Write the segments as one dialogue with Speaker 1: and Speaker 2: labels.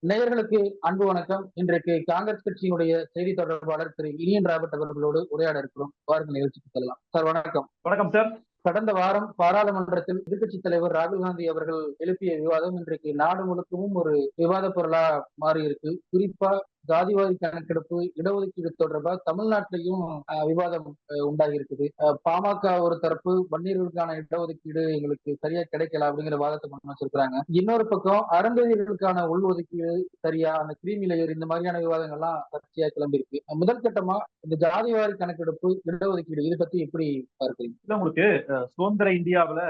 Speaker 1: நேயர்களுக்கு அன்பு வணக்கம். இன்றைக்கு காங்கிரஸ் கட்சியினுடைய செய்தி தொடர்பாளர் திரு இனியன் ராபர்ட் அவர்களோடு உரையாட இருக்கிறோம். வாருங்கள் நிகழ்ச்சிக்கு செல்லலாம். சார் வணக்கம்.
Speaker 2: வணக்கம் சார்.
Speaker 1: கடந்த வாரம் பாராளுமன்றத்தில் எதிர்க்கட்சித் தலைவர் ராகுல் காந்தி அவர்கள் எழுப்பிய விவாதம் இன்றைக்கு நாடு முழுக்கவும் ஒரு விவாத பொருளா மாறி இருக்கு. குறிப்பா ஜாதிவாரி கணக்கெடுப்பு, இடஒதுக்கீடு தொடர்பா தமிழ்நாட்டிலையும் விவாதம் உண்டாகி இருக்குது. பாமக ஒரு தரப்பு வன்னியர்களுக்கான இடஒதுக்கீடு எங்களுக்கு சரியா கிடைக்கல அப்படிங்கிற வாதத்தை முன் வச்சிருக்காங்க. இன்னொரு பக்கம் அருந்ததியர்களுக்கான உள்ஒதுக்கீடு சரியா, அந்த கிரீமி லேயர், இந்த மாதிரியான விவாதங்கள்லாம் சர்ச்சையா கிளம்பியிருக்கு. முதல் கட்டமா இந்த ஜாதிவாரி கணக்கெடுப்பு, இடஒதுக்கீடு இதை பத்தி எப்படி பார்க்கிறீங்க?
Speaker 2: இல்ல, உங்களுக்கு சுதந்திர இந்தியாவுல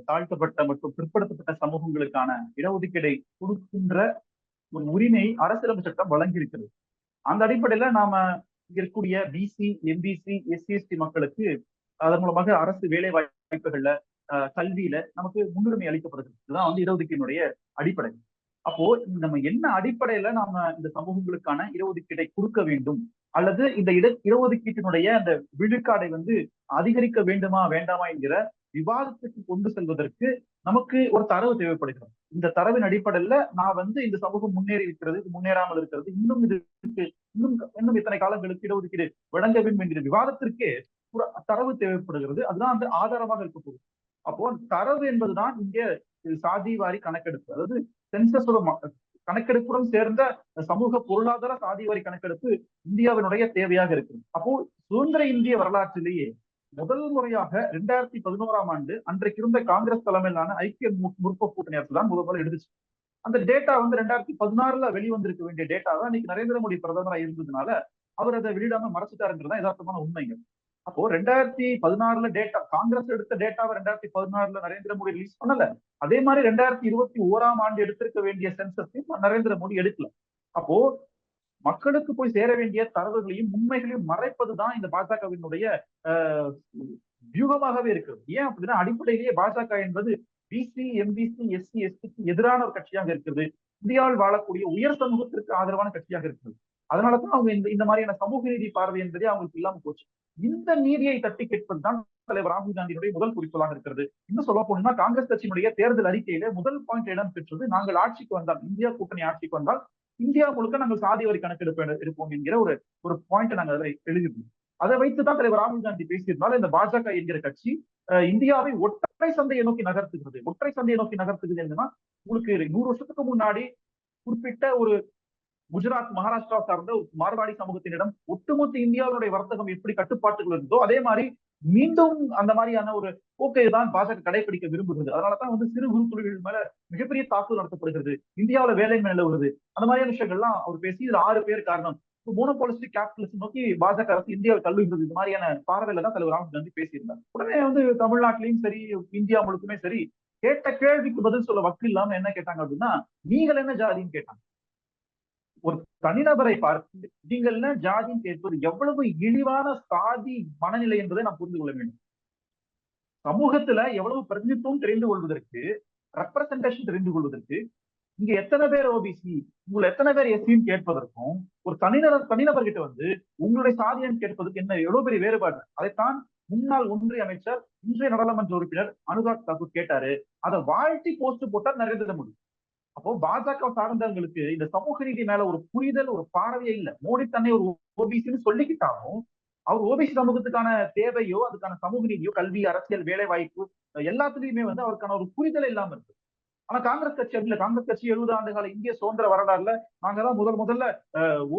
Speaker 2: தாழ்த்தப்பட்ட மற்றும் பிற்படுத்தப்பட்ட சமூகங்களுக்கான இடஒதுக்கீடை கொடுக்கின்ற ஒரு உரிமை அரசியலமைப்பு சட்டம் வழங்கி இருக்கிறது. அந்த அடிப்படையில நாம இங்க இருக்கக்கூடிய பிசி, எம்பிசி, எஸ்சி, எஸ்டி மக்களுக்கு அதன் மூலமாக அரசு வேலை வாய்ப்புகள்ல, கல்வியில நமக்கு முன்னுரிமை அளிக்கப்படுகிறது. இதுதான் இடஒதுக்கீடுடைய அடிப்படை. அப்போ நம்ம என்ன அடிப்படையில நாம இந்த சமூகங்களுக்கான இடஒதுக்கீட்டை கொடுக்க வேண்டும், அல்லது இந்த இடஒதுக்கீட்டினுடைய அந்த விழுக்காடை அதிகரிக்க வேண்டுமா வேண்டாமா என்கிற விவாதத்துக்கு கொண்டு செல்வதற்கு நமக்கு ஒரு தரவு தேவைப்படுகிறது. இந்த தரவின் அடிப்படையில நான் இந்த சமூகம் முன்னேறி இருக்கிறது, முன்னேறாமல் இருக்கிறது, இன்னும் இன்னும் இத்தனை காலங்களுக்கு இடஒதுக்கீடு வழங்க வேண்டும் என்கிற விவாதத்திற்கே ஒரு தரவு தேவைப்படுகிறது. அதுதான் ஆதாரமாக இருக்க போகுது. அப்போ தரவு என்பதுதான் இங்கே சாதி வாரி கணக்கெடுப்பு, அதாவது சென்சஸ் கணக்கெடுப்புடன் சேர்ந்த சமூக பொருளாதார சாதி வாரி கணக்கெடுப்பு இந்தியாவினுடைய தேவையாக இருக்கு. அப்போ சுதந்திர இந்திய வரலாற்றிலேயே முதல் முறையாக 2011ஆம் ஆண்டு அன்றைக்கு இருந்த காங்கிரஸ் தலைமையிலான ஐக்கிய முற்போக்கு கூட்டணி அரசு தான் முதல் எடுத்துச்சு. அந்த டேட்டா 2016ல வெளிவந்திருக்க வேண்டிய டேட்டா தான் இன்னைக்கு நரேந்திர மோடி பிரதமராக இருந்ததுனால அவர் அதை வெளியிடாம மறைச்சிட்டாருங்கிறதா யதார்த்தமான உண்மைங்க. அப்போ 2016ல டேட்டா, காங்கிரஸ் எடுத்த டேட்டாவை 2016ல நரேந்திர மோடி ரிலீஸ் பண்ணல. அதே மாதிரி 2021ஆம் ஆண்டு எடுத்திருக்க வேண்டிய சென்சஸையும் நரேந்திர மோடி எடுக்கல. அப்போ மக்களுக்கு போய் சேர வேண்டிய தரவுகளையும் உண்மைகளையும் மறைப்பதுதான் இந்த பாஜகவினுடைய வியூகமாகவே இருக்கிறது. ஏன் அப்படின்னா, அடிப்படையிலேயே பாஜக என்பது பிசி, எம்பிசி, எஸ்சி, எஸ்டிக்கு எதிரான ஒரு கட்சியாக இருக்கிறது. இந்தியாவில் வாழக்கூடிய உயர் சமூகத்திற்கு ஆதரவான கட்சியாக இருக்கிறது. அதனாலதான் அவங்க இந்த மாதிரியான சமூக நீதி பார்வை என்பதே அவங்களுக்கு இல்லாம போச்சு. இந்த நீதியை தட்டி கேட்பதுதான் தலைவர் ராகுல் காந்தியினுடைய முதல் குறிக்கோளாக இருக்கிறது. இன்னும் சொல்ல போனா, காங்கிரஸ் கட்சியினுடைய தேர்தல் அறிக்கையில முதல் பாயிண்ட் இடம் பெற்றது, நாங்கள் ஆட்சிக்கு வந்தால், இந்தியா கூட்டணி ஆட்சிக்கு வந்தால் இந்தியா முழுக்க நாங்கள் சாதி வரி கணக்கெடுப்பு எடுப்போம் என்கிற ஒரு பாயிண்ட் நாங்கள் அதில் எழுதிருந்தோம். அதை வைத்துதான் தலைவர் ராகுல் காந்தி பேசியிருந்தால் இந்த பாஜக என்கிற கட்சி இந்தியாவை ஒற்றை சந்தையை நோக்கி நகர்த்துகிறது. ஒற்றை சந்தையை நோக்கி நகர்த்துகிறது என்னன்னா, உங்களுக்கு 100 வருஷத்துக்கு முன்னாடி குறிப்பிட்ட ஒரு குஜராத், மகாராஷ்டிரா சார்ந்த மார்வாடி சமூகத்தினிடம் ஒட்டுமொத்த இந்தியாவுடைய வர்த்தகம் எப்படி கட்டுப்பாட்டுகள் இருந்தோ அதே மாதிரி மீண்டும் அந்த மாதிரியான ஒரு போக்கை தான் பாஜக கடைபிடிக்க விரும்புகிறது. அதனாலதான் சிறு குறு தொழில்கள் மேல மிகப்பெரிய தாக்குதல் நடத்தப்படுகிறது, இந்தியாவில வேலையின்மை நிலவுறது, அந்த மாதிரியான விஷயங்கள்லாம் அவர் பேசி இதுல 6 பேர் காரணம், மோனோபாலிஸ்டிக் கேபிட்டலிசம் நோக்கி பாஜக அரசு இந்தியாவை தள்ளுகிறது, இது மாதிரியான பார்வையில தான் தலைவர் ராகுல் காந்தி பேசியிருந்தார். உடனே தமிழ்நாட்டிலையும் சரி, இந்தியா முழுக்குமே சரி, கேட்ட கேள்விக்கு பதில் சொல்ல வக்கு இல்லாம என்ன கேட்டாங்க அப்படின்னா, நீங்கள் என்ன ஜாதின்னு கேட்டாங்க. ஒரு தனிநபரை பார்த்து நீங்கள் என்ன ஜாதின்னு கேட்பது எவ்வளவு இழிவான சாதி மனநிலை என்பதை நாம் புரிந்து கொள்ள வேண்டும். சமூகத்துல எவ்வளவு பிரதிநிதித்துவம் தெரிந்து கொள்வதற்கு, ரெப்ரசன்டேஷன் தெரிந்து கொள்வதற்கு, இங்க எத்தனை பேர் ஓபிசி, உங்களை எத்தனை பேர் எஸ்சின்னு கேட்பதற்கும், ஒரு தனிநபர்கிட்ட உங்களுடைய சாதியன்னு கேட்பதற்கு என்ன எவ்வளவு பெரிய வேறுபாடு. அதைத்தான் முன்னாள் ஒன்றிய அமைச்சர், இன்றைய நாடாளுமன்ற உறுப்பினர் அனுராக் தாக்கூர் கேட்டாரு. அதை வாழ்த்தி போஸ்ட் போட்டார் நரேந்திர மோடி. அப்போ பாஜக சார்ந்தவங்களுக்கு இந்த சமூக நீதி மேல ஒரு புரிதல், ஒரு பார்வையே இல்லை. மோடி தன்னை ஒரு ஓபிசின்னு சொல்லிக்கிட்டாலும் அவர் ஓபிசி சமூகத்துக்கான தேவையோ, அதுக்கான சமூக நீதியோ, கல்வி, அரசியல், வேலை வாய்ப்பு எல்லாத்துலயுமே அவருக்கான ஒரு புரிதல் இல்லாம இருக்கு. ஆனா காங்கிரஸ் கட்சி அப்படி இல்லை. காங்கிரஸ் கட்சி 70 ஆண்டு கால இந்திய சுதந்திர வரலாறுல நாங்கதான் முதல்ல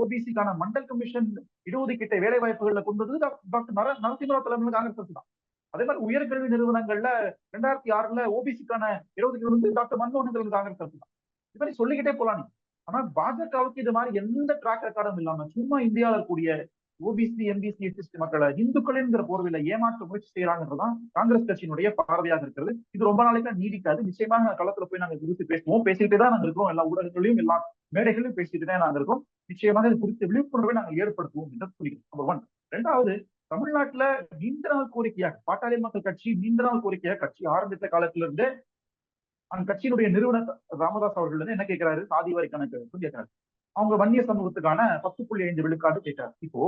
Speaker 2: ஓபிசிக்கான மண்டல் கமிஷன் இடஒதுக்கீட்டை வேலை வாய்ப்புகள்ல கொண்டது டாக்டர் நரசிம்மராவ் தலைமையில காங்கிரஸ் கட்சி தான். அதே மாதிரி உயர்கல்வி நிறுவனங்கள்ல 2006ல ஓபிசிக்கான இடஒதுக்கீடு டாக்டர் மன்மோகன் தலைமையில் காங்கிரஸ் கட்சி தான். இது மாதிரி சொல்லிக்கிட்டே போலாம் நீ. ஆனா பாஜகவுக்கு இது மாதிரி எந்த ட்ராக் ரெக்கார்டும் இல்லாம சும்மா இந்தியாவில் இருக்கக்கூடிய ஓபிசி, எம்பிசி, எஸ்சி மக்களை இந்துக்களின் போர்வையில ஏமாற்ற முயற்சி செய்யறாங்கன்றதான் காங்கிரஸ் கட்சியினுடைய பார்வையாக இருக்கிறது. இது ரொம்ப நாளைக்கு நீடிக்காது. நிச்சயமாக களத்துல போய் நாங்க குறித்து பேசுவோம், பேசிக்கிட்டே தான் நாங்க இருக்கோம். எல்லா ஊடகங்களையும் எல்லா மேடைகளையும் பேசிட்டு தான் நாங்க இருக்கோம். நிச்சயமாக இது குறித்த விழிப்புணர்வை நாங்கள் ஏற்படுத்துவோம் என்று சொல்லிக்கிறோம். நம்பர் 1. 2வது, தமிழ்நாட்டுல நீண்ட நாள் கோரிக்கையாக பாட்டாளி மக்கள் கட்சி நீண்ட நாள் கோரிக்கையாக கட்சி ஆரம்பித்த காலத்துல இருந்து அந்த கட்சியினுடைய நிறுவனர் ராமதாஸ் அவர்கள் என்ன கேட்கிறாரு, சாதி வாரி கணக்கு கேட்கிறாரு. அவங்க வன்னிய சமூகத்துக்கான 10.5 விழுக்காடு கேட்டார். இப்போ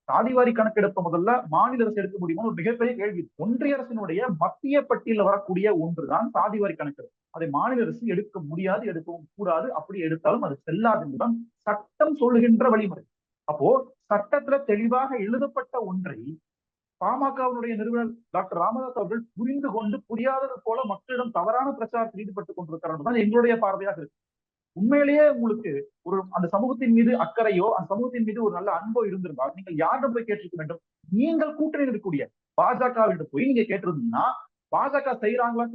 Speaker 2: சாதிவாரி கணக்கெடுப்பு முதல்ல மாநில அரசு எடுக்க முடியுமா ஒரு மிகப்பெரிய கேள்வி. ஒன்றிய அரசினுடைய மத்திய பட்டியலில் வரக்கூடிய ஒன்றுதான் சாதிவாரி கணக்கெடுப்பு. அதை மாநில அரசு எடுக்க முடியாது, எடுக்கவும் கூடாது. அப்படி எடுத்தாலும் அது செல்லாது என்றுதான் சட்டம் சொல்லுகின்ற வழிமுறை. அப்போ சட்டத்துல தெளிவாக எழுதப்பட்ட ஒன்றை பாமகவினுடைய நிறுவனர் டாக்டர் ராமதாஸ் அவர்கள் புரிந்து கொண்டு புரியாதது போல மக்களிடம் தவறான பிரச்சாரத்தில் ஈடுபட்டுக் கொண்டிருக்கிறார் எங்களுடைய பார்வையாக இருக்கு. உண்மையிலேயே உங்களுக்கு ஒரு அந்த சமூகத்தின் மீது அக்கறையோ அந்த சமூகத்தின் மீது ஒரு நல்ல அன்போ இருந்திருந்தால் நீங்கள் யாரிடம் போய் கேட்டிருக்க வேண்டும்? நீங்கள் கூட்டணியில் இருக்கக்கூடிய பாஜகவிடம் போய் நீங்க கேட்டிருந்தீங்கன்னா பாஜக செய்யறாங்களா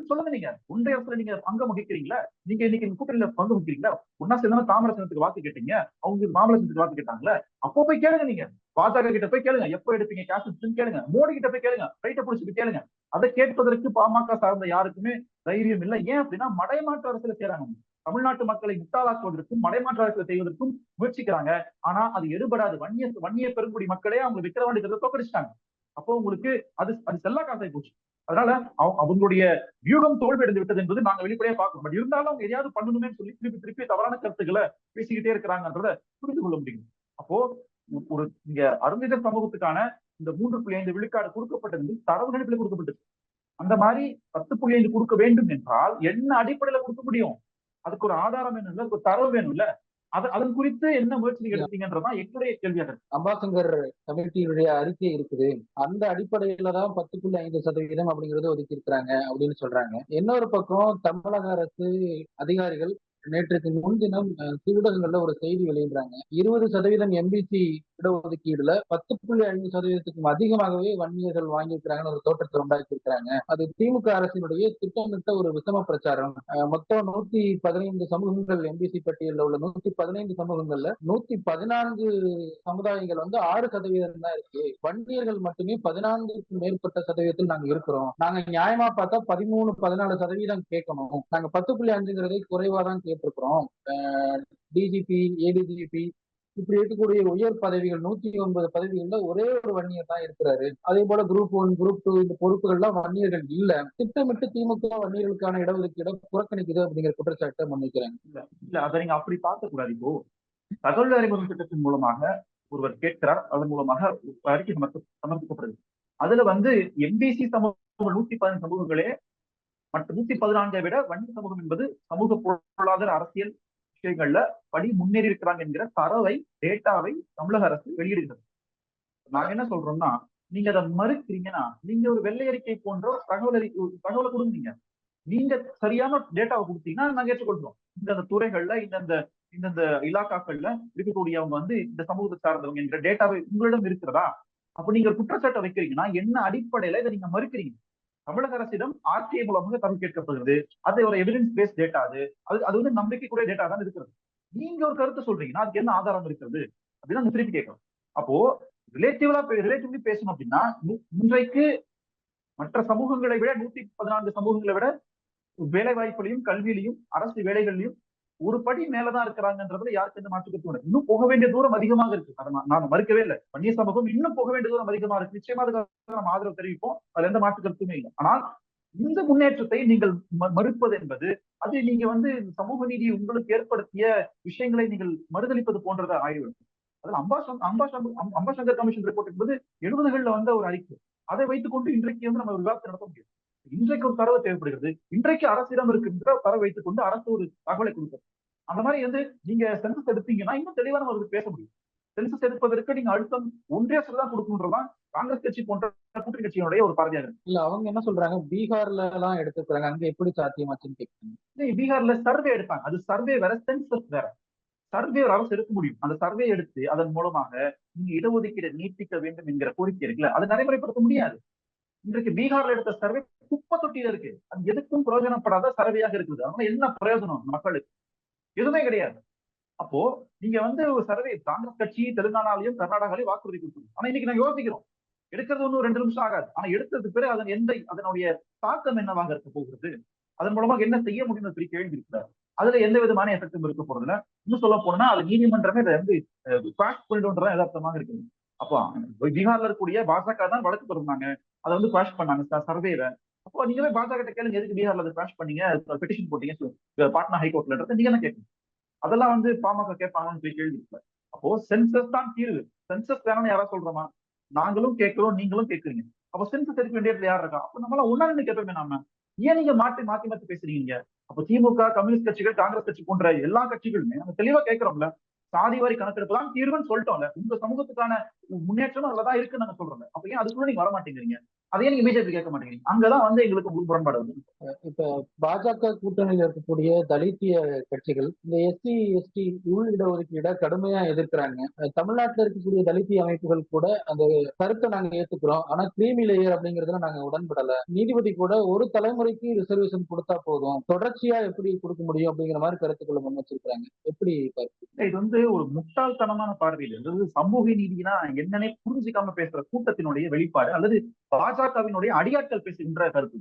Speaker 2: சொல்லுங்க. நீங்க ஒன்றிய அரசுல நீங்க அங்கம் வகிக்கிறீங்களா? நீங்க இன்னைக்கு கூட்டணியில பங்கு வகிக்கிறீங்களா? ஒன்னா சேர்ந்தா தாமரசனத்துக்கு வாக்கு கேட்டீங்க, அவங்க மாமல்லத்துக்கு வாக்கு கேட்டாங்களே, அப்போ போய் கேளுங்க. நீங்க பாஜக கிட்ட போய் கேளுங்க, எப்ப எடுப்பீங்க காசு கேளுங்க. மோடி கிட்ட போய் கேளுங்க, ரைட்டை பிடிச்சிட்டு கேளுங்க. அதை கேட்பதற்கு பாமக சார்ந்த யாருக்குமே தைரியம் இல்லை. ஏன் அப்படின்னா மடைமாற்று அரசியல செய்யறாங்க. தமிழ்நாட்டு மக்களை முட்டாளாக்குவதற்கும் மடைமாற்று அரசியல் செய்வதற்கும் முயற்சிக்கிறாங்க. ஆனா அது எடுபடாது. வன்னிய பெருங்குடி மக்களே அவங்க விக்கிரவாண்டி தோக்கடிச்சிட்டாங்க. அப்போ உங்களுக்கு அது அது செல்லா காசாய் போச்சு. அதனால அவங்களுடைய வியூகம் தோல்வி அடைந்து விட்டது என்பது நாங்க வெளிப்படையா பார்க்கணும். பட் இருந்தாலும் அவங்க எதையாவது பண்ணணுமே சொல்லி திருப்பி திருப்பி தவறான கருத்துக்களை பேசிக்கிட்டே இருக்கிறாங்கன்றத புரிந்து கொள்ள முடியும். அப்போ ஒரு இங்க அருந்தித சமூகத்துக்கான இந்த 3.5 விழுக்காடு கொடுக்கப்பட்டது தரவு கணிப்பில் கொடுக்கப்பட்டது. அந்த மாதிரி 10.5 கொடுக்க வேண்டும் என்றால் என்ன அடிப்படையில கொடுக்க முடியும்? அதுக்கு ஒரு ஆதாரம் வேணும் இல்ல, ஒரு தரவு வேணும் இல்ல. அதன் குறித்து என்ன முயற்சி எடுத்தீங்கன்றதான் என்னுடைய கேள்வியாக.
Speaker 1: அம்பாசங்கர் கமிட்டியுடைய அறிக்கை இருக்குது, அந்த அடிப்படையில தான் 10.5% அப்படிங்கறது ஒதுக்கி இருக்கிறாங்க அப்படின்னு சொல்றாங்க. இன்னொரு பக்கம் தமிழக அரசு அதிகாரிகள் நேற்றுக்கு முன்தினம் ஊடகங்கள்ல ஒரு செய்தி வெளியிடுறாங்க. 20% எம்பிசி இடஒதுக்கீடுல 10.5%க்கும் அதிகமாகவே வன்னியர்கள் வாங்கியிருக்கிறாங்கன்னு ஒரு தோற்றத்தை உண்டாக்கி இருக்கிறாங்க. அது திமுக அரசினுடைய திட்டமிட்ட ஒரு விஷம பிரச்சாரம். மொத்தம் 115 சமூகங்கள் எம்பிசி பட்டியலில் உள்ள 115 சமூகங்கள்ல 114 சமுதாயங்கள் 6% தான் இருக்கு. வன்னியர்கள் மட்டுமே 14க்கும் மேற்பட்ட சதவீதத்தில் நாங்க இருக்கிறோம். நாங்க நியாயமா பார்த்தா 13-14% கேட்கணும். நாங்க 10.5 குறைவா தான் கேட்டிருக்கிறோம். டிஜிபி, ஏடிஜிபி இப்படி இருக்கக்கூடிய உயர் பதவிகள் 109 பதவிகள்ல ஒரே ஒரு வன்னியர் தான் இருக்கிறாரு. அதே போல குரூப் 1, குரூப் 2 இந்த பொறுப்புகள்லாம் வன்னியர்கள் இல்ல. திட்டமிட்டு திமுக வன்னியர்களுக்கான இடஒதுக்கீடு புறக்கணிக்குது அப்படிங்கிற குற்றச்சாட்டை முன்வைக்கிறாங்க.
Speaker 2: இல்ல அதை நீங்க அப்படி பார்க்க கூடாது. இப்போ தகவல் அறிமுகம் திட்டத்தின் மூலமாக ஒருவர் கேட்கிறார், அதன் மூலமாக அறிக்கை சமர்ப்பிக்கப்படுது. அதுல எம்பிசி சமூகம் 115 சமூகங்களே மற்ற 114 விட வன்னிய சமூகம் என்பது சமூக பொருளாதார அரசியல் விஷயங்கள்ல படி முன்னேறி இருக்கிறாங்க என்கிற தரவை, டேட்டாவை தமிழக அரசு வெளியிடுகிறது. நாங்க என்ன சொல்றோம்னா, நீங்க அதை மறுக்கிறீங்கன்னா நீங்க ஒரு வெள்ளை அறிக்கை போன்ற தகவலை கொடுங்க. நீங்க சரியான டேட்டாவை கொடுத்தீங்கன்னா நாங்க ஏற்றுக்கொள்றோம். இந்த துறைகள்ல இந்த இலாக்காக்கள்ல இருக்கக்கூடியவங்க இந்த சமூகத்தை சார்ந்தவங்க என்கிற டேட்டாவை உங்களிடம் இருக்கிறதா? அப்ப நீங்க குற்றச்சாட்டை வைக்கிறீங்கன்னா என்ன அடிப்படையில இதை நீங்க மறுக்கிறீங்க? தமிழக அரசிடம் ஆர்டிஐ மூலமாக தரவு கேட்கப்படுகிறது. அது ஒரு எவிடன்ஸ் பேஸ்ட் டேட்டா. அது நம்பிக்கைக்குரிய டேட்டா தான் இருக்கிறது. நீங்க ஒரு கருத்து சொல்றீங்கன்னா அதுக்கு என்ன ஆதாரம் இருக்கிறது அப்படின்னு அந்த திருப்பி கேட்கணும். அப்போ ரிலேட்டிவ்லி பேசணும் அப்படின்னா இன்றைக்கு மற்ற சமூகங்களை விட 114 சமூகங்களை விட வேலை வாய்ப்புகளையும் கல்வியிலையும் அரசு வேலைகளையும் ஒரு படி மேலதான் இருக்கிறாங்கன்றதுல யாருக்கு எந்த மாற்று கருத்து. இன்னும் போக வேண்டிய தூரம் அதிகமாக இருக்கு. அதை நாம மறுக்கவே இல்லை. வன்னிய சமூகம் இன்னும் போக வேண்டிய தூரம் அதிகமா இருக்கு. நிச்சயமா அதுக்காக நம்ம ஆதரவு தெரிவிப்போம். அதுல எந்த மாற்று கருத்துமே இல்லை. ஆனால் இந்த முன்னேற்றத்தை நீங்கள் மறுப்பது என்பது அது நீங்க சமூக நீதி உங்களுக்கு ஏற்படுத்திய விஷயங்களை நீங்கள் மறுதளிப்பது போன்றதை ஆய்வு. அதுல அம்பாசங்கர் கமிஷன் ரிப்போர்ட் என்பது 70களில் ஒரு அறிக்கை. அதை வைத்துக் கொண்டு இன்றைக்கு நம்ம விவாதத்தை நடத்த முடியும். இன்றைக்கு ஒரு தரவு தேவைப்படுகிறது. இன்றைக்கு அரசிடம் இருக்கின்ற தரவு வைத்துக் கொண்டு அரசு ஒரு தகவலை கொடுக்கும். அந்த மாதிரி நீங்க சென்சஸ் எடுத்தீங்கன்னா இன்னும் தெளிவான ஒரு பேச முடியும். சென்சஸ் எடுப்பதற்கு நீங்க அழுத்தம் ஒன்றிய அரசு தான் கொடுக்கணுன்றதான் காங்கிரஸ் கட்சி போன்ற கூட்டணி கட்சியினுடைய ஒரு பார்வையாக இருக்கு.
Speaker 1: இல்ல அவங்க என்ன சொல்றாங்க, பீகார்ல எல்லாம் எடுத்துக்கிறாங்க, அங்க எப்படி சாத்தியமாச்சுன்னு கேட்குறாங்க.
Speaker 2: பீகார்ல சர்வே எடுத்தாங்க. அது சர்வே வேற, சென்சஸ் வேற. சர்வே ஒரு அரசு எடுக்க முடியும். அந்த சர்வே எடுத்து அதன் மூலமாக நீங்க இடஒதுக்கீடு நீட்டிக்க வேண்டும் என்கிற கோரிக்கை இருக்குல்ல, அது நடைமுறைப்படுத்த முடியாது. இன்றைக்கு பீகார்ல எடுத்த சர்வே குப்பை தொட்டியில இருக்கு. அது எதுக்கும் பிரயோஜனப்படாத சர்வேயாக இருக்குது. அதனால என்ன பிரயோஜனம் மக்களுக்கு? எதுவுமே கிடையாது. அப்போ நீங்க ஒரு சர்வே காங்கிரஸ் கட்சி தெலுங்கானாலையும் கர்நாடகாலையும் வாக்குறுதி கொடுக்கணும். ஆனா இன்னைக்கு நான் யோசிக்கிறோம், எடுக்கிறது 2 நிமிஷம் ஆகாது. ஆனா எடுத்ததுக்கு பிறகு அதனுடைய தாக்கம் என்னவாக இருக்க போகிறது, அதன் மூலமாக என்ன செய்ய முடியும் சொல்லி கேள்வி இருக்கிறார். அதுல எந்த விதமான எஃபெக்டும் இருக்க போறதுல. இன்னும் சொல்ல போனா அது நீதிமன்றமே பண்ணிட்டு யதார்த்தமாக இருக்குது. அப்போ பீகார்ல இருக்கக்கூடிய பாஜக தான் வழக்கு தொடர்ந்தாங்க. அதை குவாஷ் பண்ணாங்க சர்வேல. அப்போ நீங்களே பாஜக கேளுங்க, எதுக்கு பீகார்ல அதை குவாஷ் பண்ணீங்க, பெட்டிஷன் போட்டீங்க பாட்னா ஹைகோர்ட்ல நீங்க என்ன கேட்கணும். அதெல்லாம் பாமக கேட்பாங்கன்னு சொல்லி கேள்வி இருக்கு. அப்போ சென்சஸ் தான் தீர்வு. சென்சஸ் வேணும்னு யாராவது சொல்றோமா? நாங்களும் கேட்கிறோம், நீங்களும் கேட்கறீங்க. அப்ப சென்சஸ் எடுக்க வேண்டிய இடத்துல யார் இருக்கா? அப்ப நம்மள ஒன்னா நின்னு கேட்போமே நாம. ஏன் நீங்க மாத்தி மாத்தி மாத்தி பேசுறீங்க? அப்ப திமுக, கம்யூனிஸ்ட் கட்சிகள், காங்கிரஸ் கட்சி போன்ற எல்லா கட்சிகளுமே நம்ம தெளிவா கேட்கிறோம்ல. சாதிவாரி கணக்கெடுப்பு தான் தீர்வுன்னு சொல்லிட்டோம்ல. உங்க சமூகத்துக்கான முன்னேற்றம் அதுலதான் இருக்குன்னு நாங்க சொல்றோம்ல. அப்ப ஏன் அதுக்குள்ள நீங்க வர மாட்டேங்கிறீங்க? அதையே நீங்க பிஜேபி கேட்க மாட்டேங்கிறீங்க. அங்கதான் வந்து எங்களுக்கு முரண்பாடு வருது.
Speaker 1: இப்ப பாஜக கூட்டணியில் இருக்கக்கூடிய தலித்திய கட்சிகள் இந்த எஸ்சி எஸ்டி உள் இடஒதுக்கீட கடுமையா எதிர்க்கிறாங்க. தமிழ்நாட்டில் இருக்கக்கூடிய தலித்திய அமைப்புகள் கூட அந்த கருத்தை நாங்க ஏத்துக்கிறோம். ஆனா கிரீமி லேயர் அப்படிங்கறதுல நாங்க உடன்படல. நீதிபதி கூட ஒரு தலைமுறைக்கு ரிசர்வேஷன் கொடுத்தா போதும், தொடர்ச்சியா எப்படி கொடுக்க முடியும் அப்படிங்கிற மாதிரி கருத்துக்களை முன் வச்சிருக்காங்க. எப்படி
Speaker 2: இது வந்து ஒரு முட்டாள்தனமான பார்வையில் அதாவது சமூக நீதினா என்னன்னே புரிஞ்சுக்காம பேசுற கூட்டத்தினுடைய வெளிப்பாடு அல்லது பாஜகவினுடைய அடியாட்கள் பேசுகின்ற கருத்து.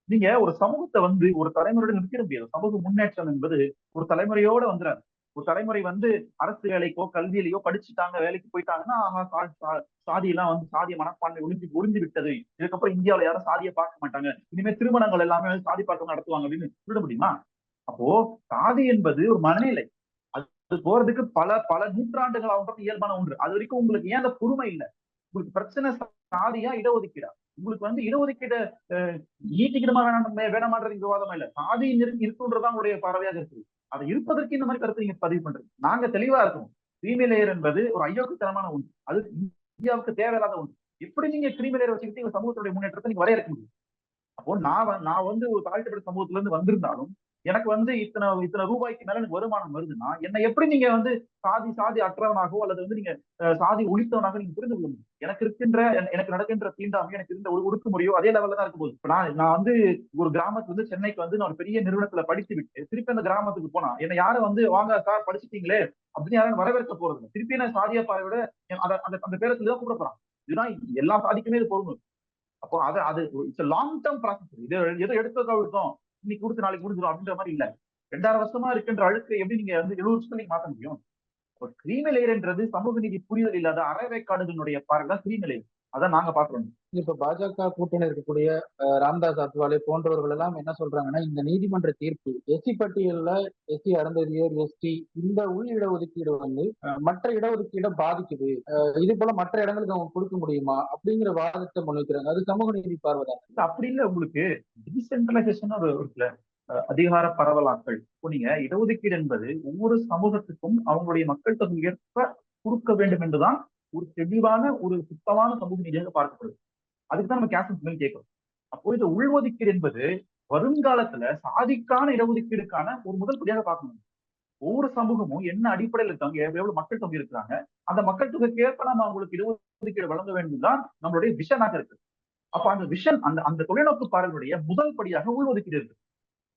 Speaker 2: நீங்க ஒரு சமூகத்தை வந்து ஒரு தலைமுறையோட நிறுத்திட முடியாது. சமூக முன்னேற்றம் என்பது ஒரு தலைமுறையோட வந்துடாது. ஒரு தலைமுறை வந்து அரசு வேலைக்கோ கல்வியிலையோ படிச்சுட்டாங்க, வேலைக்கு போயிட்டாங்கன்னா ஆஹா சாதியெல்லாம் வந்து சாதிய மனப்பான்மை ஒளிஞ்சு விட்டது. இதுக்கப்புறம் இந்தியாவில யாரும் சாதியை பார்க்க மாட்டாங்க. இனிமே திருமணங்கள் எல்லாமே வந்து சாதி பார்க்க நடத்துவாங்க அப்படின்னு சொல்ல முடியுமா? அப்போ சாதி என்பது ஒரு மனநிலை. அது போறதுக்கு பல பல நூற்றாண்டுகள் ஆகுன்றது இயல்பான ஒன்று. அது வரைக்கும் உங்களுக்கு ஏன் அந்த பொறுமை இல்லை? உங்களுக்கு பிரச்சனை சாதியா இடஒதுக்கீடா? உங்களுக்கு வந்து இடஒதுக்கீடு நீட்டிக்கிடமா வேணாமான்றது விவாதமா இல்ல. சாதி இருக்குன்றதான் உங்களுடைய பார்வையாக இருக்குது. அது இருப்பதற்கு இந்த மாதிரி கருத்து நீங்க பதிவு பண்றீங்க. நாங்க தெளிவா இருக்கோம். கிரீமி லேயர் என்பது ஒரு அயோக்கியத்தனமான ஒன்று. அது இந்தியாவுக்கு தேவையில்லாத ஒன்று. எப்படி நீங்க கிரீமி லேயர் வச்சுக்கிட்டு எங்க சமூகத்துடைய முன்னேற்றத்தை நீங்க வரையறுக்க முடியும்? அப்போ நான் வந்து ஒரு தாழ்த்தப்பட்ட சமூகத்துல இருந்து வந்திருந்தாலும் எனக்கு வந்து இத்தனை இத்தனை ரூபாய்க்கு மேல எனக்கு வருமானம் வருதுன்னா என்னை எப்படி நீங்க வந்து சாதி அற்றவனாகவோ அல்லது வந்து நீங்க சாதி ஒழித்தவனாக நீங்க புரிந்து கொள்ள முடியும். எனக்கு நடக்கின்ற தீண்டாமை எனக்கு இருந்த ஒரு ஒடுக்குமுறையோ அதே லெவல்ல தான் இருக்கும் போது. இப்ப நான் வந்து ஒரு கிராமத்துல இருந்து சென்னைக்கு வந்து நான் ஒரு பெரிய நிறுவனத்துல படித்து விட்டு திருப்பி அந்த கிராமத்துக்கு போனா என்னை யாரும் வந்து வாங்க சார் படிச்சுட்டீங்களே அப்படின்னு யாரும் வரவேற்க போறது இல்லை. திருப்பி நான் சாதியா விட அந்த பேரத்துல தான் கூப்பிட போறான். இதுதான் எல்லா சாதிக்குமே இது பொருந்தும். அப்போ அது இட்ஸ் லாங் டேர்ம் ப்ராசஸ். இது ஏதோ எடுத்த கவிழ்த்தோம் இன்னைக்கு கொடுத்து நாளைக்கு முடிஞ்சிடும் அப்படின்ற மாதிரி இல்ல. 2000 வருஷமா இருக்கின்ற அழுக்கு எப்படி நீங்க வந்து 70 வருஷத்துல நீங்க மாத்த முடியும்? கிரீமி லேயர்ன்றது சமூக நீதி புரிதல் இல்லாத அறவேக்காடுகளுடைய பார்வை தான் கிரீமி லேயர். அதான் நாங்க பாக்குறோம்.
Speaker 1: இப்ப பாஜக கூட்டணி இருக்கக்கூடிய ராம்தாஸ் அத்வாலே போன்றவர்கள் எல்லாம் என்ன சொல்றாங்கன்னா, இந்த நீதிமன்ற தீர்ப்பு எஸ்சி பட்டியல்ல எஸ்சி அருந்ததியர் எஸ்டி இந்த உள் இடஒதுக்கீடு வந்து மற்ற இடஒதுக்கீடை பாதிக்குது. இது போல மற்ற இடங்களுக்கு அவங்க கொடுக்க முடியுமா அப்படிங்கிற வாதத்தை முன்வைக்கிறாங்க. அது சமூக நீதி பார்வைதான்.
Speaker 2: அப்படி இல்ல. உங்களுக்கு டீசென்ட்ரலைசேஷன் இருக்குல்ல, அதிகார பரவலாக்கல். இப்போ நீங்க இடஒதுக்கீடு என்பது ஒவ்வொரு சமூகத்துக்கும் அவங்களுடைய மக்கள் தொகை ஏற்ப கொடுக்க வேண்டும் என்றுதான் ஒரு தெளிவான ஒரு சுத்தமான சமூக நீதியாக பார்க்கப்படுது. அதுக்குதான் நம்ம கேஸ்ட் கேட்கிறோம். அப்போ இந்த உள்ஒதுக்கீடு என்பது வருங்காலத்துல சாதிக்கான இடஒதுக்கீடுக்கான ஒரு முதல் படியாக பார்க்கணும். ஒவ்வொரு சமூகமும் என்ன அடிப்படையில் இருக்காங்க, எவ்வளவு மக்கள் தொகை இருக்கிறாங்க, அந்த மக்கள் தொகைக்கு ஏற்ப நம்ம அவங்களுக்கு இடஒதுக்கீடு வழங்க வேண்டும் தான் நம்மளுடைய விஷனாக இருக்கு. அப்ப அந்த விஷன் அந்த தொலைநோக்கு பார்வையுடைய முதல் படியாக உள்ஒதுக்கீடு இருக்கு.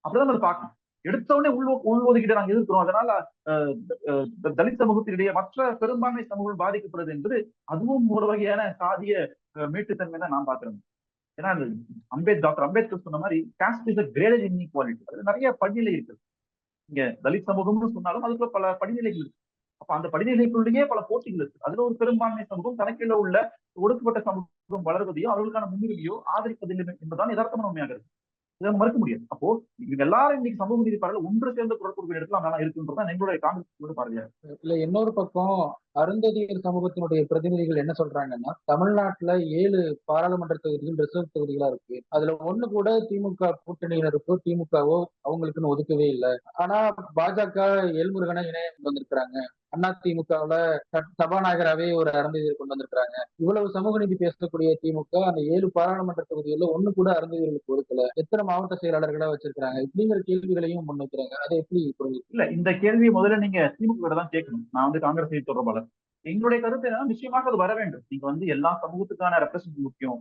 Speaker 2: அப்படிதான் நம்ம பார்க்கணும். எடுத்தவொடனே உள்ஒதுக்கீடு நாங்க எதிர்க்கிறோம், அதனால தலித் சமூகத்தினுடைய மற்ற பெரும்பான்மை சமூகம் பாதிக்கப்படுது என்பது அதுவும் ஒரு வகையான சாதிய மீட்டுத்தன்மை தான் நான் பாக்குறேன். ஏன்னா டாக்டர் அம்பேத்கர் சொன்ன மாதிரி காஸ்ட் இஸ் கிரேடட் இன்இக்வாலிட்டி. அது நிறைய படிநிலை இருக்கு. இங்க தலித் சமூகம்னு சொன்னாலும் அதுக்குள்ள பல படிநிலைகள் இருக்கு. அப்ப அந்த படிநிலைக்குள்ளேயே பல போட்டிகள் இருக்கு. அதுல ஒரு பெரும்பான்மை சமூகம் தனக்குள்ள உள்ள ஒடுக்கப்பட்ட சமூகம் வளர்வதையோ அவர்களுக்கான முன்னுரிமையோ ஆதரிப்பதில்லை என்பதுதான் யதார்த்தமான உண்மையாக இருக்கு. இதை மறுக்க முடியாது. அப்போ இவங்க எல்லாரும் இன்னைக்கு சமூக நீதி பார்வையில் ஒன்று சேர்ந்த குரல் கொடுக்கிற இடத்துல அங்க இருக்குன்றதான் எங்களுடைய காங்கிரஸ் பார்வையா.
Speaker 1: இல்ல, இன்னொரு பக்கம் அருந்ததியர் சமூகத்தினுடைய பிரதிநிதிகள் என்ன சொல்றாங்கன்னா, தமிழ்நாட்டுல 7 பாராளுமன்ற தொகுதிகள் ரிசர்வ் தொகுதிகளா இருக்கு. அதுல ஒண்ணு கூட திமுக கூட்டணியினருக்கோ திமுகவோ அவங்களுக்குன்னு ஒதுக்கவே இல்லை. ஆனா பாஜக எல்முருகனை இணையம் வந்திருக்கிறாங்க. அதிமுகவுல சபாநாயகராகவே ஒரு அருந்ததியர் கொண்டு வந்திருக்கிறாங்க. இவ்வளவு சமூக நீதி பேசக்கூடிய திமுக அந்த 7 பாராளுமன்ற தொகுதிகளில் ஒண்ணு கூட அருந்ததியர்களுக்கு ஒதுக்கல. எத்தனை மாவட்ட செயலாளர்களா வச்சிருக்காங்க இப்படிங்கிற கேள்விகளையும் முன்வைக்கிறாங்க. அதை எப்படி புரிஞ்சு?
Speaker 2: இல்ல, இந்த கேள்வியை முதல்ல நீங்க திமுக தான் கேட்கணும். நான் வந்து காங்கிரஸ் செய்தி தொடர்பாளர். எங்களுடைய கருத்து என்னன்னா நிச்சயமாக அது வர வேண்டும். நீங்க வந்து எல்லா சமூகத்துக்கான ரெப்ரசன்ட் முக்கியம்.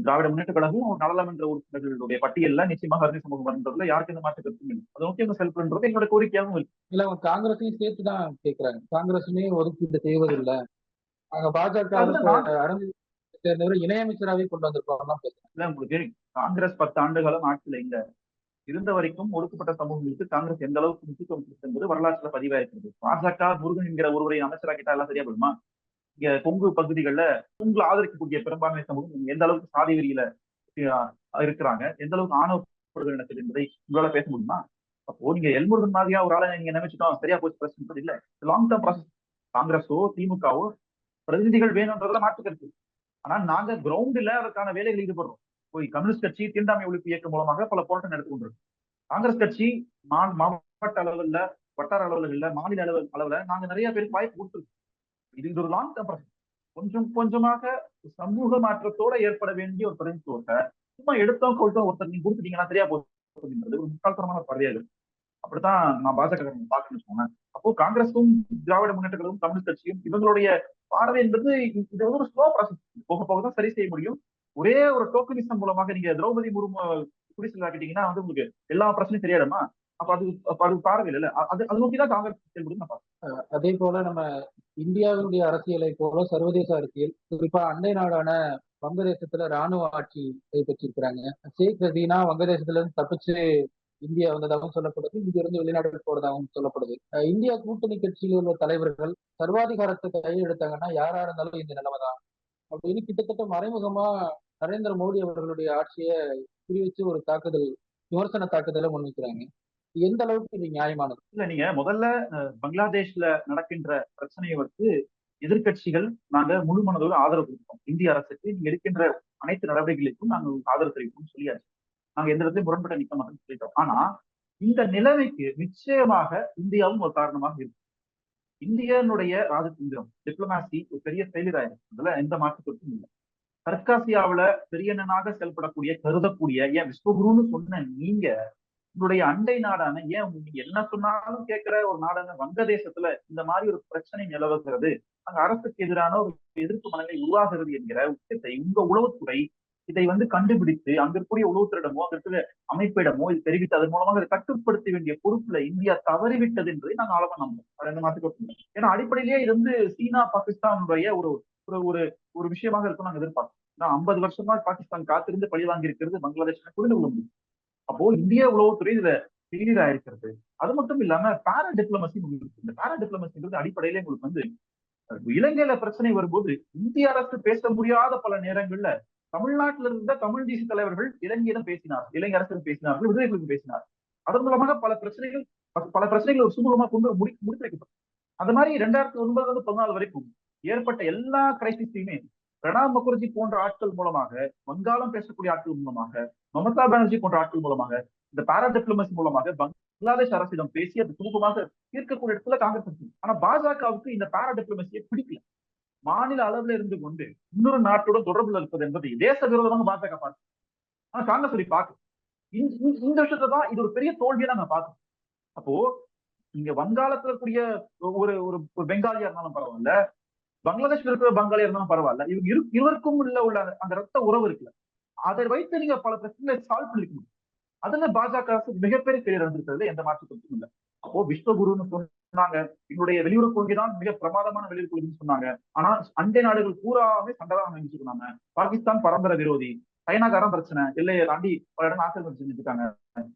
Speaker 2: திராவிட முன்னேற்ற கழகம் நாடாளுமன்ற உறுப்பினர்களுடைய பட்டியல்ல நிச்சயமாக அருந்தி சமூகம் வரன்றதுல யாருக்கு இந்த மாற்ற கருத்தும் இல்லை. அது முக்கியம் செல்புன்றது எங்களோட கோரிக்கையாகவும் இருக்கு.
Speaker 1: இல்ல, அவங்க காங்கிரஸையும் சேர்த்துதான் கேட்கிறாங்க. காங்கிரசுமே ஒதுக்கீடு செய்வதில்லை. அங்க பாஜக அருந்ததியர் இணையமைச்சராகவே கொண்டு வந்திருப்பாங்க.
Speaker 2: இல்ல, உங்களுக்கு காங்கிரஸ் 10 ஆண்டுகாலம் ஆட்சியில இல்ல இருந்த வரைக்கும் ஒடுக்கப்பட்ட சமூகங்களுக்கு காங்கிரஸ் எந்த அளவுக்கு முக்கியத்துவம் கொடுத்து என்பது வரலாற்றுல பதிவாயிருக்கிறது. பாஜக முருகன் என்கிற ஒருவரை அமைச்சராக்கிட்டா எல்லாம் சரியா போடுமா? இங்க கொங்கு பகுதிகளில் உங்களை ஆதரிக்கக்கூடிய பெரும்பான்மை சமூகம் எந்த அளவுக்கு சாதி வெறியில இருக்கிறாங்க, எந்த அளவுக்கு ஆணவப்படுதல் நடக்குது என்பதை உங்களால பேச முடியுமா? அப்போ நீங்க எல்முருகன் மாதிரியா ஒரு ஆளை நீங்க நினைச்சிட்டோம் சரியா போச்சு பிரச்சனை இல்ல. Long term process. காங்கிரஸோ திமுகவோ பிரதிநிதிகள் வேணும்ன்றதுல மாற்று கருத்து. ஆனா நாங்க கிரவுண்ட்ல அதற்கான வேலைகள் ஈடுபடுறோம். போய் கம்யூனிஸ்ட் கட்சி தீண்டாமை ஒழிப்பு இயக்கம் மூலமாக பல போராட்டம் நடத்தி கொண்டிருக்கோம். காங்கிரஸ் கட்சி மாவட்ட அளவில், வட்டார அளவில் இல்ல, மாநில அளவுல நாங்க நிறைய பேருக்கு வாய்ப்பு கொடுத்துருக்கோம். இது ஒரு லாங் டேர்ம். கொஞ்சம் கொஞ்சமாக சமூக மாற்றத்தோட ஏற்பட வேண்டிய ஒரு பிரதித்துவத்தை சும்மா எடுத்தோம் கொள்த்தோம் ஒருத்தர் நீங்க கொடுத்துட்டீங்கன்னா சரியா போகுதுன்றது ஒரு முட்டாள்தனமான பார்வையாக. அப்படித்தான் நான் பாஜக பார்க்கணும்னு சொன்னேன். அப்போ காங்கிரஸும் திராவிட முன்னேற்ற கழகமும் கம்யூனிஸ்ட் கட்சியும் இவங்களுடைய பார்வை என்பது இது ஒரு ஸ்லோ ப்ராசஸ். போக போக தான் சரி செய்ய முடியும். ஒரே ஒரு டோக்கனிசம் மூலமாக நீங்க திரௌபதி முர்மு குடிசெல்லாக்கிட்டீங்கன்னா வந்து உங்களுக்கு எல்லா பிரச்சனையும் சரியாயிடுமா? அப்ப அது பார்வை இல்லை. அது நோக்கிதான் காங்கிரஸ் செயல்படும் நான் பார்க்கிறேன்.
Speaker 1: அதே போல நம்ம இந்தியாவினுடைய அரசியலை போல சர்வதேச அரசியல், குறிப்பா அண்டை நாடான வங்கதேசத்துல ராணுவ ஆட்சி கைப்பற்றிருக்கிறாங்க. ஷேக் ஹசீனா வங்கதேசத்துல இருந்து தப்பிச்சு இந்தியா வந்ததாகவும் சொல்லப்படுது, இங்கிருந்து வெளிநாடு போறதாகவும் சொல்லப்படுது. இந்தியா கூட்டணி கட்சியில் உள்ள தலைவர்கள் சர்வாதிகாரத்தை கையில் எடுத்தாங்கன்னா யாரா இருந்தாலும் இந்த நிலைமை தான் அப்படின்னு கிட்டத்தட்ட மறைமுகமா நரேந்திர மோடி அவர்களுடைய ஆட்சியை குறிவிச்சு ஒரு தாக்குதல், விமர்சன தாக்குதலை முன்வைக்கிறாங்க. எந்த அளவுக்கு இது நியாயமானது?
Speaker 2: இல்ல, நீங்க முதல்ல பங்களாதேஷ்ல நடக்கின்ற பிரச்சனையை வந்து எதிர்கட்சிகள் நாங்க முழு மனதோடு ஆதரவு கொடுப்போம். இந்திய அரசுக்கு நீங்க எடுக்கின்ற அனைத்து நடவடிக்கைகளுக்கும் நாங்கள் ஆதரவு தெரிவிப்போம் சொல்லியாச்சு. நாங்க எந்த இடத்தையும் முரண்பட்ட நிக்க மாட்டோம்னு சொல்லிட்டோம். ஆனா இந்த நிலைமைக்கு நிச்சயமாக இந்தியாவும் ஒரு காரணமாக இருக்கு. இந்தியனுடைய ராஜதந்திரம், டிப்ளமாசி ஒரு பெரிய ஃபெயிலியர் ஆயிருக்கு. அதுல எந்த மாற்று கருத்தும் இல்லை. தெற்காசியாவுல பெரியண்ணனாக செயல்படக்கூடிய, கருதக்கூடிய, ஏன் விஸ்வகுருன்னு சொன்ன நீங்க உங்களுடைய அண்டை நாடான, ஏன் நீங்க என்ன சொன்னாலும் கேட்கிற ஒரு நாடான வங்கதேசத்துல இந்த மாதிரி ஒரு பிரச்சனை நிலவுகிறது, அங்க அரசுக்கு எதிரான ஒரு எதிர்ப்பு மனநிலை உருவாகிறது என்கிற விஷயத்தை உங்க உளவுத்துறை இதை வந்து கண்டுபிடித்து அங்க இருக்கக்கூடிய உளவுத்துறையிடமோ அங்க இருக்கிற அமைப்பிடமோ இது தெரிவித்து அதன் மூலமாக அதை கட்டுப்படுத்த வேண்டிய பொறுப்புல இந்தியா தவறிவிட்டது என்பதை நாங்கள் ஆழமா நம்புவோம். அது என்ன மாற்றுக்கொண்டு. ஏன்னா அடிப்படையிலேயே இது வந்து சீனா பாகிஸ்தானுடைய ஒரு ஒரு ஒரு விஷயமாக இருக்கும் நாங்க எதிர்பார்க்கிறோம். 50 வருஷமா பாகிஸ்தான் காத்திருந்து பழி வாங்கி இருக்கிறது பங்களாதேஷ் புரிந்து கொள்ள முடியும். அப்போ இந்திய உளவுத்துறை இதுல ஃபெயிலியர் ஆயிருக்கிறது. அது மட்டும் இல்லாம பாரா டிப்ளமசி இருக்கு. இந்த பாரா டிப்ளமசிங்கிறது அடிப்படையில உங்களுக்கு வந்து இலங்கையில பிரச்சனை வரும்போது இந்திய அரசு பேச முடியாத பல நேரங்கள்ல தமிழ்நாட்டில் இருந்த தமிழ் தேசிய தலைவர்கள் இலங்கையிடம் பேசினார், இலங்கை அரசுடன் பேசினார்கள், விடுதலைகளுக்கு பேசினார். அதன் மூலமாக பல பிரச்சனைகள் ஒரு சுமூகமா கொண்டு முடித்து வைக்கப்பட்டது. அந்த மாதிரி 2009 14 வரைக்கும் ஏற்பட்ட எல்லா கிரைசிஸையுமே பிரணாப் முகர்ஜி போன்ற ஆட்கள் மூலமாக, வங்காளம் பேசக்கூடிய ஆட்கள் மூலமாக, மமதா பானர்ஜி போன்ற ஆட்கள் மூலமாக, இந்த பாரா டிப்ளமசி மூலமாக பங்களாதேஷ் அரசிடம் பேசி அது சுமூகமாக தீர்க்கக்கூடிய இடத்துல காங்கிரஸ் இருக்கு. ஆனா பாஜகவுக்கு இந்த பாரா டிப்ளமசியை பிடிக்கல. மாநில அளவுல இருந்து கொண்டு இன்னொரு நாட்டோட தொடர்புல இருப்பது என்பது தேச விரோதமாக பாஜக பார்க்கும். ஆனா காங்கிரஸ் அப்படி பார்க்கும். இந்த விஷயத்தை தான் இது ஒரு பெரிய தோல்வியை நாங்க பார்க்கணும். அப்போ இங்க வங்காளத்துல இருக்கக்கூடிய ஒரு ஒரு பெங்காலியா இருந்தாலும் பரவாயில்ல, பங்களாதேஷ்ல இருக்கிற பங்காளியா இருந்தாலும் பரவாயில்ல, இவங்க இருவருக்கும் உள்ள அந்த ரத்த உறவு இருக்குல்ல, அதை வைத்து நீங்க பல பிரச்சனைகளை சால்வ் பண்ணிக்கணும். அதுல பாஜக அரசு மிகப்பெரிய ஃபெயிலியர் இருந்திருக்கிறது எந்த மாற்று கருத்தும் இல்லை. அப்போ விஸ்வகுருன்னு சொன்னாங்க, என்னுடைய வெளியுறவு கொள்கை தான் மிக பிரமாதமான வெளியுறவு கொள்கைன்னு சொன்னாங்க. ஆனா அண்டை நாடுகள் பூராவே சண்டைதான் நினைச்சுக்கிறாங்க. பாகிஸ்தான் பரம்பரை விரோதி, சைனாக்காரன் பிரச்சனை, எல்லையை தாண்டி பல இடம் ஆக்கிரமிப்பு செஞ்சுட்டு இருக்காங்க.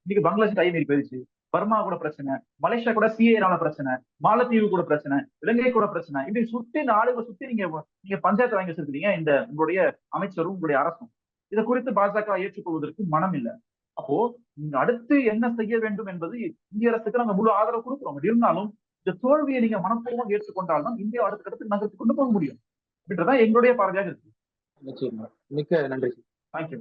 Speaker 2: இன்னைக்கு பங்களாதேஷ் கைமீறி போயிடுச்சு, பர்மா கூட பிரச்சனை, மலேசியா கூட சிஏனால பிரச்சனை, மாலத்தீவு கூட பிரச்சனை, இலங்கை கூட பிரச்சனை, இப்படி சுத்தி நாடுகளை சுத்தி நீங்க பஞ்சாயத்து வாங்கி வச்சிருக்கீங்க இந்த உங்களுடைய அமைச்சரும் உங்களுடைய அரசும். இதை குறித்து பாஜக ஏற்றுக்கொள்வதற்கு மனம் இல்லை. அப்போ நீங்க அடுத்து என்ன செய்ய வேண்டும் என்பது இந்திய அரசுக்கு நாங்க முழு ஆதரவு கொடுக்கிறோம். இருந்தாலும் இந்த தோல்வியை நீங்க மனப்பூர்வமாக ஏற்றுக்கொண்டால்தான் இந்தியா அடுத்த கட்டத்துக்கு நகர்த்தி கொண்டு போக முடியும் அப்படின்றதான் எங்களுடைய பார்வையாக இருக்கு.
Speaker 1: நிச்சயமா. மிக்க நன்றி.
Speaker 2: தேங்க்யூ.